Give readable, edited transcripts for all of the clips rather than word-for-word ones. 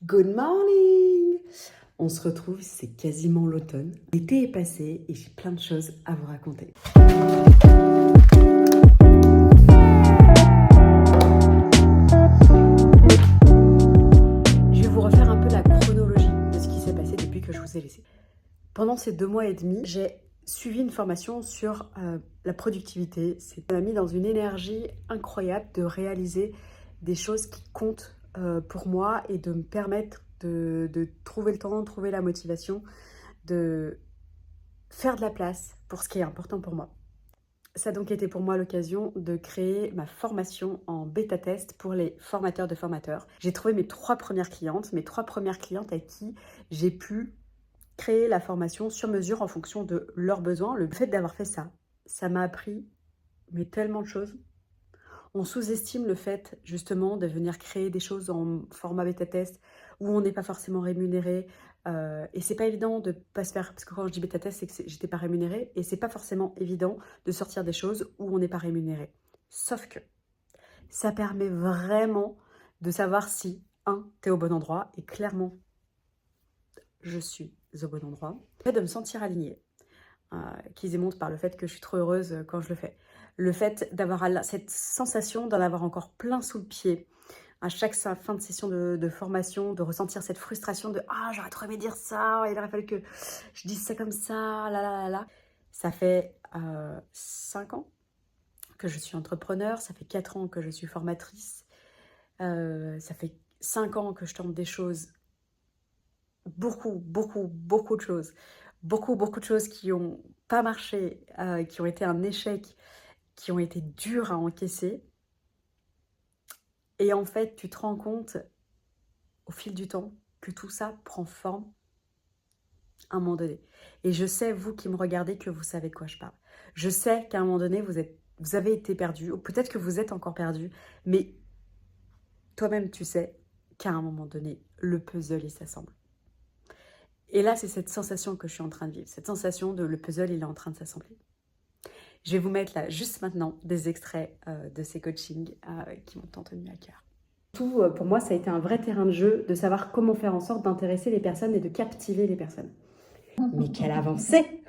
Good morning! On se retrouve, c'est quasiment l'automne. L'été est passé et j'ai plein de choses à vous raconter. Je vais vous refaire un peu la chronologie de ce qui s'est passé depuis que je vous ai laissé. Pendant ces 2 mois et demi, j'ai suivi une formation sur la productivité. Ça m'a mis dans une énergie incroyable de réaliser des choses qui comptent pour moi et de me permettre de trouver le temps, trouver la motivation, de faire de la place pour ce qui est important pour moi. Ça a donc été pour moi l'occasion de créer ma formation en bêta-test pour les formateurs de formateurs. J'ai trouvé mes 3 premières clientes à qui j'ai pu créer la formation sur mesure en fonction de leurs besoins. Le fait d'avoir fait ça, ça m'a appris mais tellement de choses. On sous-estime le fait justement de venir créer des choses en format bêta-test où on n'est pas forcément rémunéré. Et c'est pas évident de pas se faire, parce que quand je dis bêta-test, c'est que j'étais pas rémunérée, et c'est pas forcément évident de sortir des choses où on n'est pas rémunéré. Sauf que ça permet vraiment de savoir si, t'es au bon endroit, et clairement, je suis au bon endroit. Le fait de me sentir alignée, qui se démontre par le fait que je suis trop heureuse quand je le fais. Le fait d'avoir cette sensation d'en avoir encore plein sous le pied à chaque fin de session de formation, de ressentir cette frustration de « Ah, j'aurais trop aimé dire ça, il aurait fallu que je dise ça comme ça, là, là, là, là ». Ça fait 5 ans que je suis entrepreneur, ça fait 4 ans que je suis formatrice, ça fait 5 ans que je tente des choses, beaucoup de choses. Beaucoup de choses qui n'ont pas marché, qui ont été un échec, qui ont été dures à encaisser. Et en fait, tu te rends compte, au fil du temps, que tout ça prend forme à un moment donné. Et je sais, vous qui me regardez, que vous savez de quoi je parle. Je sais qu'à un moment donné, vous avez été perdu, ou peut-être que vous êtes encore perdu, mais toi-même, tu sais qu'à un moment donné, le puzzle, il s'assemble. Et là, c'est cette sensation que je suis en train de vivre, cette sensation de le puzzle, il est en train de s'assembler. Je vais vous mettre là, juste maintenant, des extraits de ces coachings qui m'ont tant tenu à cœur. Tout, pour moi, ça a été un vrai terrain de jeu de savoir comment faire en sorte d'intéresser les personnes et de captiver les personnes. Mais quelle avancée!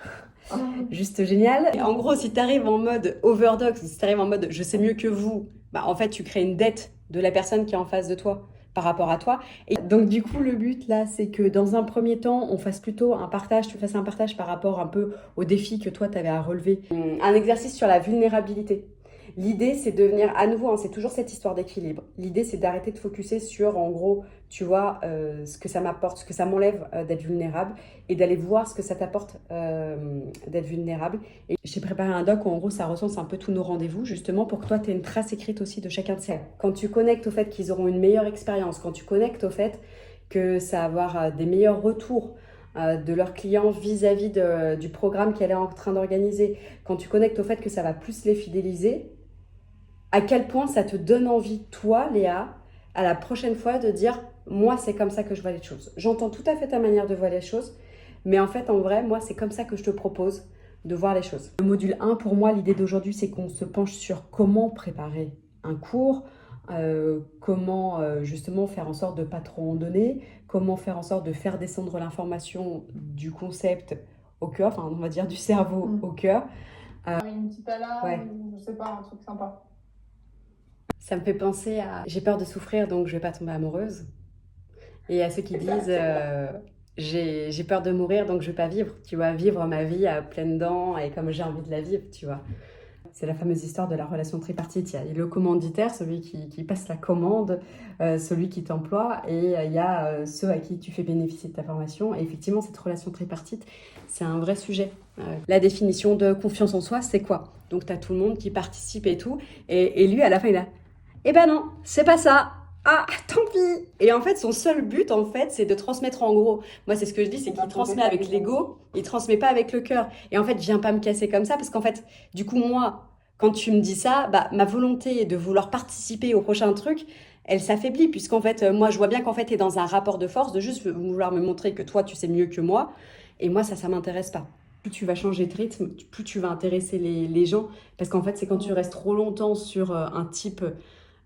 Juste génial. Et en gros, si tu arrives en mode overdog, si tu arrives en mode je sais mieux que vous, bah en fait, tu crées une dette de la personne qui est en face de toi par rapport à toi. Et donc, du coup, le but là, c'est que dans un premier temps, on fasse plutôt un partage, tu fasses un partage par rapport un peu au défi que toi, tu avais à relever. Un exercice sur la vulnérabilité. L'idée, c'est de venir à nouveau, c'est toujours cette histoire d'équilibre. L'idée, c'est d'arrêter de focuser sur, en gros, tu vois, ce que ça m'apporte, ce que ça m'enlève d'être vulnérable, et d'aller voir ce que ça t'apporte d'être vulnérable. Et j'ai préparé un doc où, en gros, ça recense un peu tous nos rendez-vous, justement, pour que toi, tu aies une trace écrite aussi de chacun de ces. Quand tu connectes au fait qu'ils auront une meilleure expérience, quand tu connectes au fait que ça va avoir des meilleurs retours de leurs clients vis-à-vis du programme qu'elle est en train d'organiser, quand tu connectes au fait que ça va plus les fidéliser, à quel point ça te donne envie, toi, Léa, à la prochaine fois de dire « Moi, c'est comme ça que je vois les choses. J'entends tout à fait ta manière de voir les choses, mais en fait, en vrai, moi, c'est comme ça que je te propose de voir les choses. » Le module 1, pour moi, l'idée d'aujourd'hui, c'est qu'on se penche sur comment préparer un cours, comment justement faire en sorte de ne pas trop en donner, comment faire en sorte de faire descendre l'information du concept au cœur, enfin, on va dire du cerveau au cœur. Une petite alarme, Ouais. je sais pas, un truc sympa. Ça me fait penser à « j'ai peur de souffrir, donc je vais pas tomber amoureuse ». Et à ceux qui disent j'ai peur de mourir, donc je vais pas vivre ». Tu vois, vivre ma vie à pleines dents et comme j'ai envie de la vivre, tu vois. C'est la fameuse histoire de la relation tripartite. Il y a le commanditaire, celui qui passe la commande, celui qui t'emploie, et il y a ceux à qui tu fais bénéficier de ta formation. Et effectivement, cette relation tripartite, c'est un vrai sujet. La définition de confiance en soi, c'est quoi? Donc, tu as tout le monde qui participe et tout. Et lui, à la fin, il a « Eh ben non, c'est pas ça. Ah, tant pis !» Et en fait, son seul but, en fait, c'est de transmettre en gros. Moi, c'est ce que je dis, c'est qu'il transmet avec l'ego, il transmet pas avec le cœur. Et en fait, viens pas me casser comme ça, parce qu'en fait, du coup, moi, quand tu me dis ça, bah, ma volonté de vouloir participer au prochain truc, elle s'affaiblit, puisqu'en fait, moi, je vois bien qu'en fait, tu es dans un rapport de force, de juste vouloir me montrer que toi, tu sais mieux que moi. Et moi, ça m'intéresse pas. Plus tu vas changer de rythme, plus tu vas intéresser les gens. Parce qu'en fait, c'est quand tu restes trop longtemps sur un type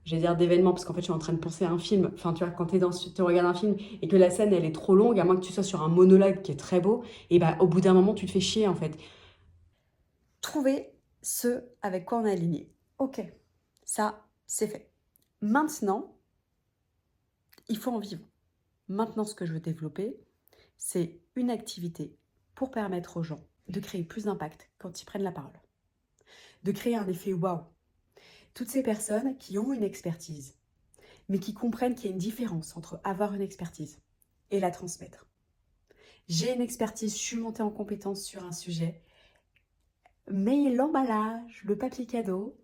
j'allais dire d'événements, parce qu'en fait, je suis en train de penser à un film. Enfin, tu vois, quand tu regardes un film et que la scène, elle est trop longue, à moins que tu sois sur un monologue qui est très beau, et bah, au bout d'un moment, tu te fais chier, en fait. Trouver ce avec quoi on est aligné. Ok, ça, c'est fait. Maintenant, il faut en vivre. Maintenant, ce que je veux développer, c'est une activité pour permettre aux gens de créer plus d'impact quand ils prennent la parole. De créer un effet waouh. Toutes ces personnes qui ont une expertise, mais qui comprennent qu'il y a une différence entre avoir une expertise et la transmettre. J'ai une expertise, je suis montée en compétence sur un sujet, mais l'emballage, le papier cadeau,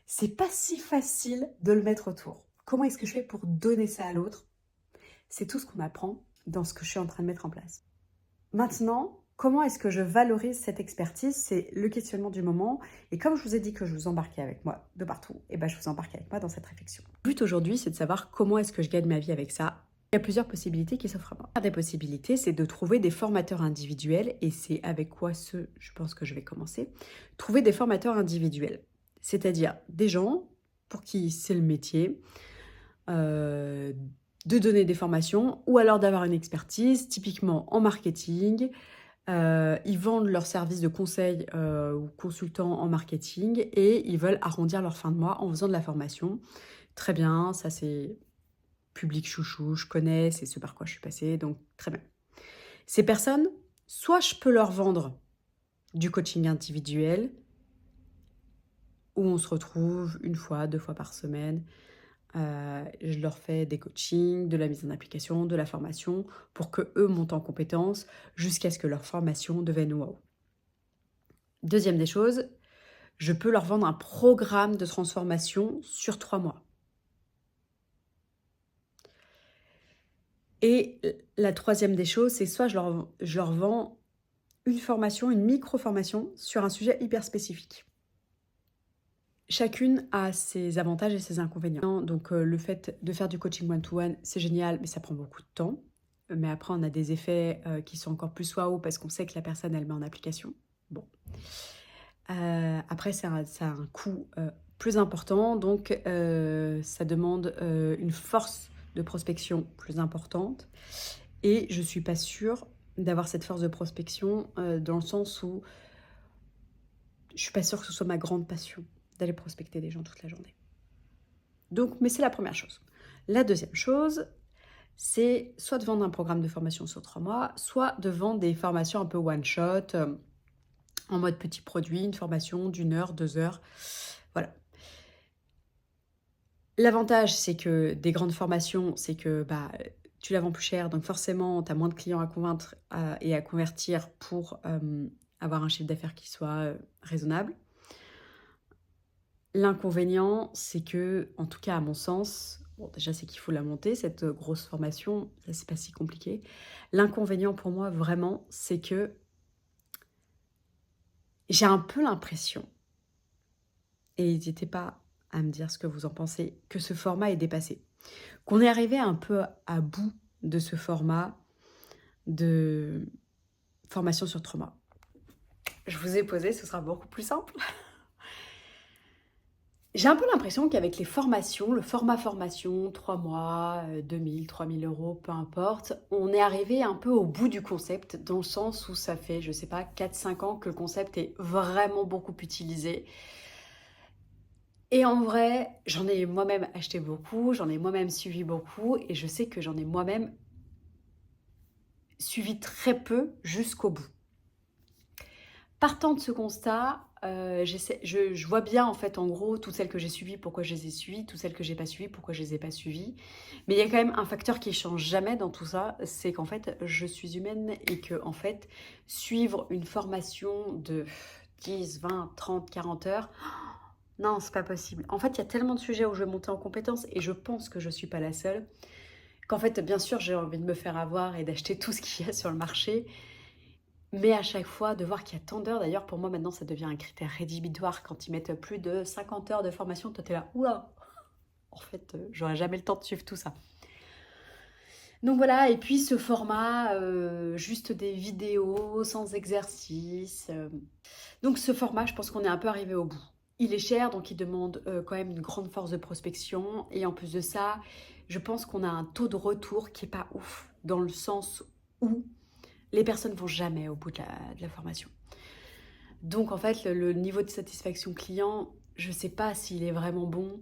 c'est pas si facile de le mettre autour. Comment est-ce que je fais pour donner ça à l'autre? C'est tout ce qu'on apprend dans ce que je suis en train de mettre en place. Maintenant, comment est-ce que je valorise cette expertise? C'est le questionnement du moment. Et comme je vous ai dit que je vous embarquais avec moi de partout, et ben je vous embarque avec moi dans cette réflexion. Le but aujourd'hui, c'est de savoir comment est-ce que je gagne ma vie avec ça. Il y a plusieurs possibilités qui s'offrent à moi. La première des possibilités, c'est de trouver des formateurs individuels. Et c'est avec quoi je pense que je vais commencer. Trouver des formateurs individuels. C'est-à-dire des gens pour qui c'est le métier, de donner des formations ou alors d'avoir une expertise, typiquement en marketing. Ils vendent leurs services de conseil ou consultants en marketing et ils veulent arrondir leur fin de mois en faisant de la formation. Très bien, ça c'est public chouchou, je connais, c'est ce par quoi je suis passée, donc très bien. Ces personnes, soit je peux leur vendre du coaching individuel, où on se retrouve une fois, 2 fois par semaine. Je leur fais des coachings, de la mise en application, de la formation, pour qu'eux montent en compétences jusqu'à ce que leur formation devienne wow. Deuxième des choses, je peux leur vendre un programme de transformation sur 3 mois. Et la troisième des choses, c'est soit je leur vends une formation, une micro-formation sur un sujet hyper spécifique. Chacune a ses avantages et ses inconvénients. Donc le fait de faire du coaching one-to-one, c'est génial, mais ça prend beaucoup de temps. Mais après, on a des effets qui sont encore plus waouh parce qu'on sait que la personne, elle met en application. Bon. Après, ça a un coût plus important, donc ça demande une force de prospection plus importante. Et je ne suis pas sûre d'avoir cette force de prospection dans le sens où je ne suis pas sûre que ce soit ma grande passion d'aller prospecter des gens toute la journée. Donc, mais c'est la première chose. La deuxième chose, c'est soit de vendre un programme de formation sur 3 mois, soit de vendre des formations un peu one-shot, en mode petit produit, une formation d'1 heure, 2 heures. Voilà. L'avantage, c'est que des grandes formations, c'est que tu la vends plus cher, donc forcément, tu as moins de clients à convaincre et à convertir pour avoir un chiffre d'affaires qui soit raisonnable. L'inconvénient, c'est que, en tout cas à mon sens, bon, déjà c'est qu'il faut la monter, cette grosse formation, ça c'est pas si compliqué. L'inconvénient pour moi, vraiment, c'est que j'ai un peu l'impression, et n'hésitez pas à me dire ce que vous en pensez, que ce format est dépassé. Qu'on est arrivé un peu à bout de ce format de formation sur 3 mois. Je vous ai posé, ce sera beaucoup plus simple. J'ai un peu l'impression qu'avec les formations, le format formation, 3 mois, 2000, 3000 euros, peu importe, on est arrivé un peu au bout du concept, dans le sens où ça fait, je sais pas, 4-5 ans que le concept est vraiment beaucoup utilisé. Et en vrai, j'en ai moi-même acheté beaucoup, j'en ai moi-même suivi beaucoup, et je sais que j'en ai moi-même suivi très peu jusqu'au bout. Partant de ce constat, je vois bien en fait en gros toutes celles que j'ai suivies, pourquoi je les ai suivies, toutes celles que j'ai pas suivies, pourquoi je les ai pas suivies. Mais il y a quand même un facteur qui change jamais dans tout ça, c'est qu'en fait je suis humaine et que en fait suivre une formation de 10, 20, 30, 40 heures, non c'est pas possible. En fait il y a tellement de sujets où je vais monter en compétences et je pense que je suis pas la seule, qu'en fait bien sûr j'ai envie de me faire avoir et d'acheter tout ce qu'il y a sur le marché. Mais à chaque fois, de voir qu'il y a tant d'heures, d'ailleurs pour moi maintenant ça devient un critère rédhibitoire quand ils mettent plus de 50 heures de formation, toi t'es là, oula, en fait j'aurais jamais le temps de suivre tout ça. Donc voilà, et puis ce format, juste des vidéos sans exercice. Donc ce format, je pense qu'on est un peu arrivé au bout. il est cher, donc il demande quand même une grande force de prospection. Et en plus de ça, je pense qu'on a un taux de retour qui n'est pas ouf, dans le sens où les personnes ne vont jamais au bout de la formation. Donc en fait, le niveau de satisfaction client, je ne sais pas s'il est vraiment bon.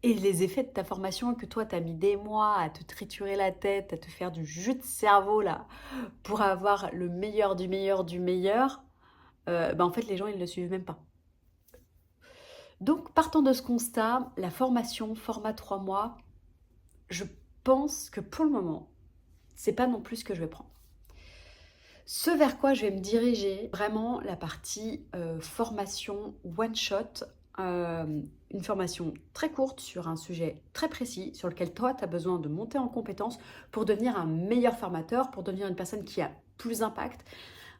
Et les effets de ta formation que toi, tu as mis des mois à te triturer la tête, à te faire du jus de cerveau là, pour avoir le meilleur du meilleur du meilleur, en fait, les gens, ils ne le suivent même pas. Donc, partant de ce constat, la formation, format 3 mois, je pense que pour le moment, c'est pas non plus ce que je vais prendre. Ce vers quoi je vais me diriger, vraiment la partie formation one-shot, une formation très courte sur un sujet très précis sur lequel toi, tu as besoin de monter en compétence pour devenir un meilleur formateur, pour devenir une personne qui a plus d'impact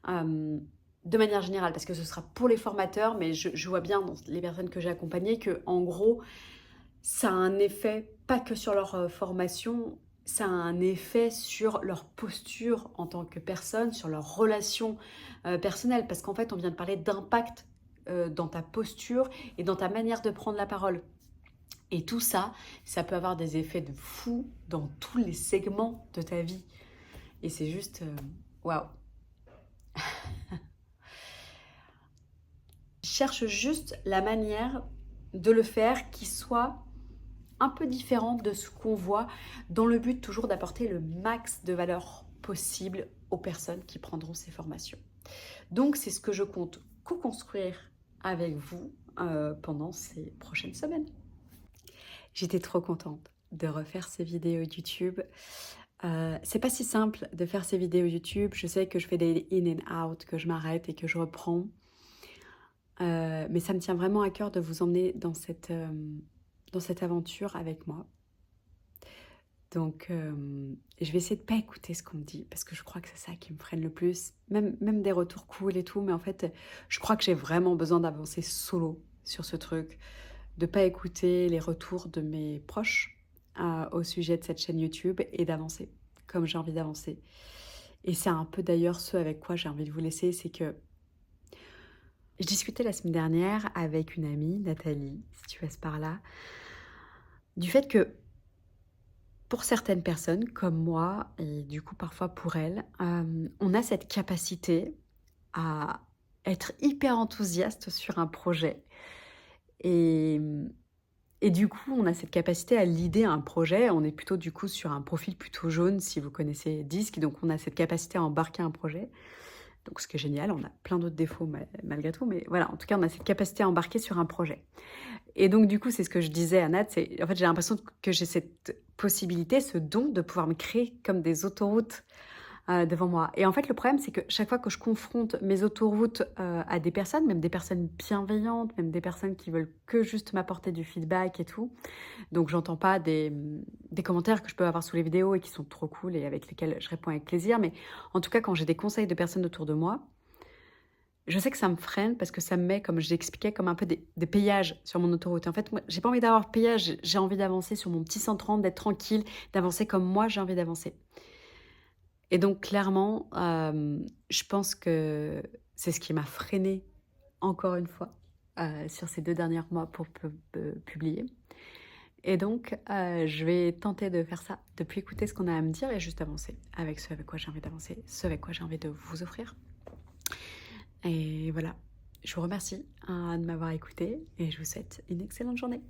de manière générale, parce que ce sera pour les formateurs, mais je vois bien dans les personnes que j'ai accompagnées que, en gros, ça a un effet pas que sur leur formation, ça a un effet sur leur posture en tant que personne, sur leur relation personnelle, parce qu'en fait, on vient de parler d'impact dans ta posture et dans ta manière de prendre la parole. Et tout ça, ça peut avoir des effets de fou dans tous les segments de ta vie. Et c'est juste, waouh. Je cherche juste la manière de le faire qui soit un peu différente de ce qu'on voit, dans le but toujours d'apporter le max de valeur possible aux personnes qui prendront ces formations. Donc c'est ce que je compte co-construire avec vous pendant ces prochaines semaines. J'étais trop contente de refaire ces vidéos YouTube. C'est pas si simple de faire ces vidéos YouTube. Je sais que je fais des in and out, que je m'arrête et que je reprends. Mais ça me tient vraiment à cœur de vous emmener dans cette aventure avec moi. Donc, je vais essayer de ne pas écouter ce qu'on me dit, parce que je crois que c'est ça qui me freine le plus. Même des retours cool et tout, mais en fait, je crois que j'ai vraiment besoin d'avancer solo sur ce truc, de ne pas écouter les retours de mes proches au sujet de cette chaîne YouTube et d'avancer comme j'ai envie d'avancer. Et c'est un peu d'ailleurs ce avec quoi j'ai envie de vous laisser, c'est que je discutais la semaine dernière avec une amie, Nathalie, si tu passes par là, du fait que pour certaines personnes, comme moi, et du coup parfois pour elles, on a cette capacité à être hyper enthousiaste sur un projet. Et du coup, on a cette capacité à leader un projet. On est plutôt du coup sur un profil plutôt jaune, si vous connaissez Disque. Donc on a cette capacité à embarquer un projet. Donc ce qui est génial, on a plein d'autres défauts malgré tout. Mais voilà, en tout cas, on a cette capacité à embarquer sur un projet. Et donc, du coup, c'est ce que je disais à Nat, c'est en fait, j'ai l'impression que j'ai cette possibilité, ce don de pouvoir me créer comme des autoroutes devant moi. Et en fait, le problème, c'est que chaque fois que je confronte mes autoroutes à des personnes, même des personnes bienveillantes, même des personnes qui veulent que juste m'apporter du feedback et tout, donc j'entends pas des commentaires que je peux avoir sous les vidéos et qui sont trop cool et avec lesquels je réponds avec plaisir, mais en tout cas, quand j'ai des conseils de personnes autour de moi, je sais que ça me freine parce que ça me met, comme je l'expliquais, comme un peu des péages sur mon autoroute. En fait, moi, j'ai pas envie d'avoir de péage, j'ai envie d'avancer sur mon petit 130, d'être tranquille, d'avancer comme moi j'ai envie d'avancer. Et donc, clairement, je pense que c'est ce qui m'a freinée, encore une fois, sur ces 2 derniers mois pour publier. Et donc, je vais tenter de faire ça, de plus écouter ce qu'on a à me dire et juste avancer avec ce avec quoi j'ai envie d'avancer, ce avec quoi j'ai envie de vous offrir. Et voilà, je vous remercie de m'avoir écouté et je vous souhaite une excellente journée.